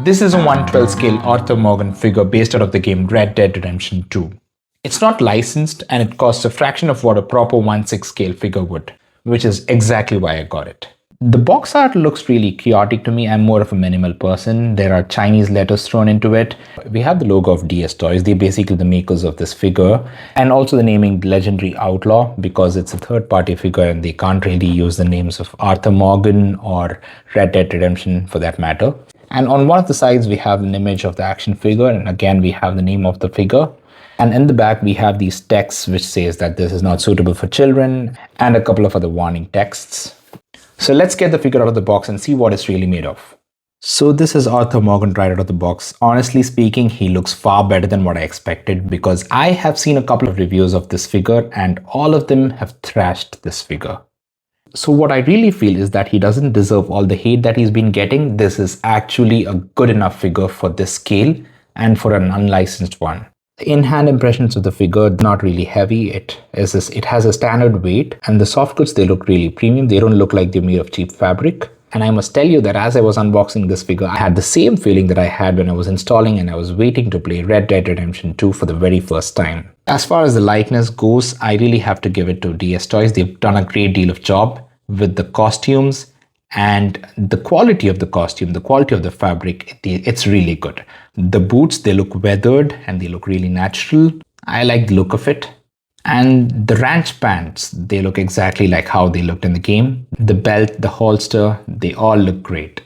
This is a 1/12 scale Arthur Morgan figure based out of the game Red Dead Redemption 2. It's not licensed and it costs a fraction of what a proper 1/6 scale figure would, which is exactly why I got it. The box art looks really chaotic to me. I'm more of a minimal person. There are Chinese letters thrown into it. We have the logo of DS Toys. They're basically the makers of this figure. And also the naming Legendary Outlaw because it's a third-party figure and they can't really use the names of Arthur Morgan or Red Dead Redemption for that matter. And on one of the sides, we have an image of the action figure. And again, we have the name of the figure. And in the back, we have these texts which says that this is not suitable for children and a couple of other warning texts. So let's get the figure out of the box and see what it's really made of. So this is Arthur Morgan right out of the box. Honestly speaking, he looks far better than what I expected because I have seen a couple of reviews of this figure and all of them have trashed this figure. So what I really feel is that he doesn't deserve all the hate that he's been getting. This is actually a good enough figure for this scale and for an unlicensed one. The in-hand impressions of the figure, not really heavy. It has a standard weight and the soft goods, they look really premium. They don't look like they're made of cheap fabric. And I must tell you that as I was unboxing this figure, I had the same feeling that I had when I was installing and I was waiting to play Red Dead Redemption 2 for the very first time. As far as the likeness goes, I really have to give it to DS Toys. They've done a great deal of job with the costumes and the quality of the costume, the quality of the fabric, it's really good. The boots, they look weathered and they look really natural. I like the look of it. And the ranch pants, they look exactly like how they looked in the game. The belt, the holster, they all look great.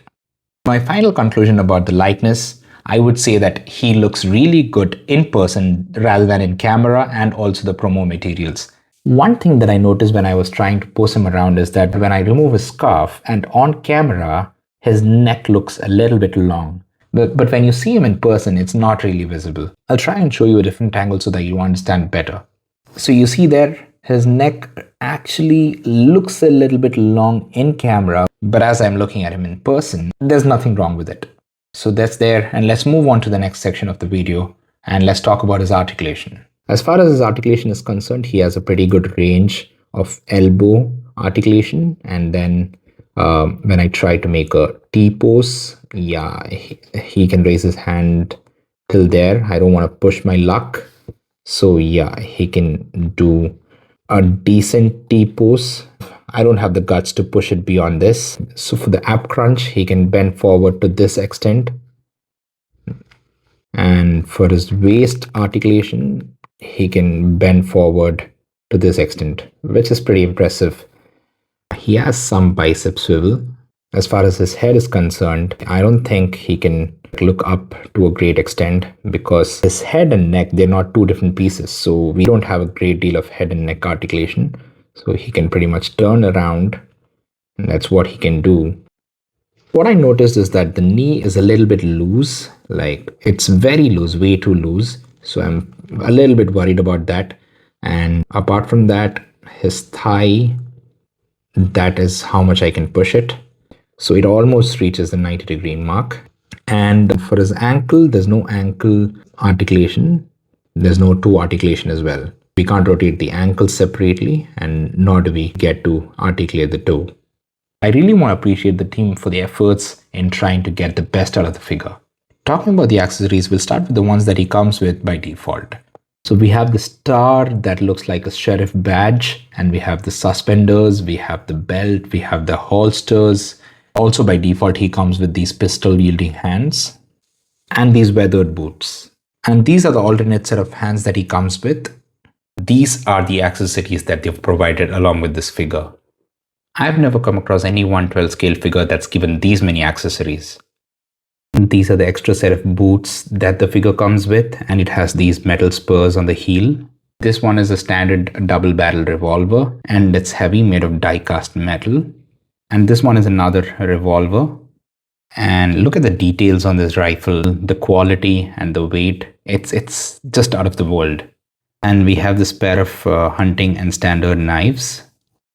My final conclusion about the likeness, I would say that he looks really good in person rather than in camera and also the promo materials. One thing that I noticed when I was trying to pose him around is that when I remove his scarf and on camera, his neck looks a little bit long. But when you see him in person, it's not really visible. I'll try and show you a different angle so that you understand better. So you see there, his neck actually looks a little bit long in camera, but as I'm looking at him in person, there's nothing wrong with it. So that's there, and let's move on to the next section of the video and let's talk about his articulation. As far as his articulation is concerned, he has a pretty good range of elbow articulation. And then when I try to make a T-pose, yeah, he can raise his hand till there. I don't want to push my luck. So yeah, he can do a decent T-pose. I don't have the guts to push it beyond this. So for the ab crunch, he can bend forward to this extent. And for his waist articulation, he can bend forward to this extent, which is pretty impressive. He has some bicep swivel. As far as his head is concerned, I don't think he can look up to a great extent because his head and neck, they're not two different pieces. So we don't have a great deal of head and neck articulation. So he can pretty much turn around and that's what he can do. What I noticed is that the knee is a little bit loose, like it's very loose, way too loose. So I'm a little bit worried about that. And apart from that, his thigh, that is how much I can push it. So it almost reaches the 90-degree mark. And for his ankle, there's no ankle articulation. There's no toe articulation as well. We can't rotate the ankle separately and nor do we get to articulate the toe. I really want to appreciate the team for their efforts in trying to get the best out of the figure. Talking about the accessories, we'll start with the ones that he comes with by default. So we have the star that looks like a sheriff badge, and we have the suspenders, we have the belt, we have the holsters. Also by default, he comes with these pistol wielding hands and these weathered boots. And these are the alternate set of hands that he comes with. These are the accessories that they've provided along with this figure. I've never come across any 1/12 scale figure that's given these many accessories. These are the extra set of boots that the figure comes with, and it has these metal spurs on the heel. This one is a standard double barrel revolver and it's heavy, made of die cast metal. And this one is another revolver. And look at the details on this rifle, the quality and the weight. It's just out of the world. And we have this pair of hunting and standard knives.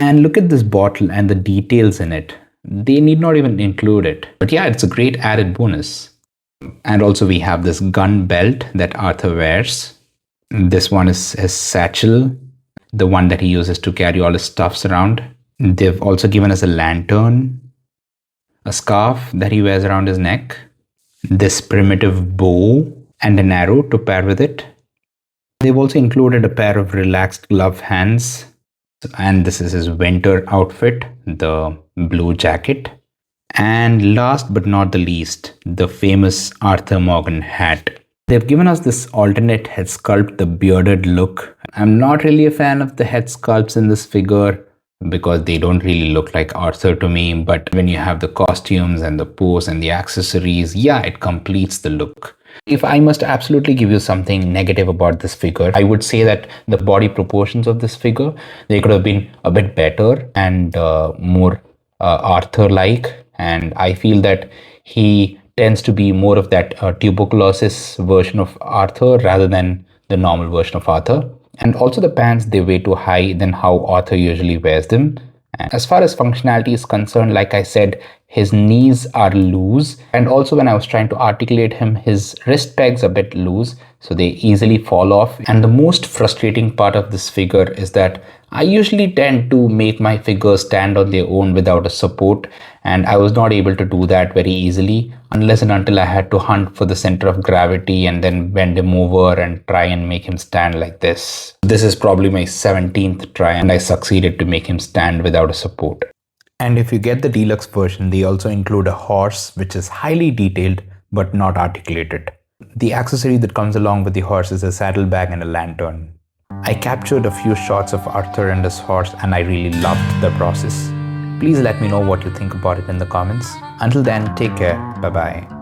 And look at this bottle and the details in it. They need not even include it. But yeah, it's a great added bonus. And also we have this gun belt that Arthur wears. This one is his satchel, the one that he uses to carry all his stuffs around. They've also given us a lantern, a scarf that he wears around his neck, this primitive bow and an arrow to pair with it. They've also included a pair of relaxed glove hands, and this is his winter outfit, the blue jacket. And last but not the least, the famous Arthur Morgan hat. They've given us this alternate head sculpt, the bearded look. I'm not really a fan of the head sculpts in this figure because they don't really look like Arthur to me. But when you have the costumes and the pose and the accessories, yeah, it completes the look. If I must absolutely give you something negative about this figure, I would say that the body proportions of this figure, they could have been a bit better and more Arthur-like. And I feel that he tends to be more of that tuberculosis version of Arthur rather than the normal version of Arthur. And also the pants, they way too high than how Arthur usually wears them. And as far as functionality is concerned, like I said, his knees are loose. And also when I was trying to articulate him, his wrist pegs are a bit loose, so they easily fall off. And the most frustrating part of this figure is that I usually tend to make my figures stand on their own without a support, and I was not able to do that very easily unless and until I had to hunt for the center of gravity and then bend him over and try and make him stand like this. This is probably my 17th try and I succeeded to make him stand without a support. And if you get the deluxe version, they also include a horse which is highly detailed but not articulated. The accessory that comes along with the horse is a saddlebag and a lantern. I captured a few shots of Arthur and his horse and I really loved the process. Please let me know what you think about it in the comments. Until then, take care. Bye bye.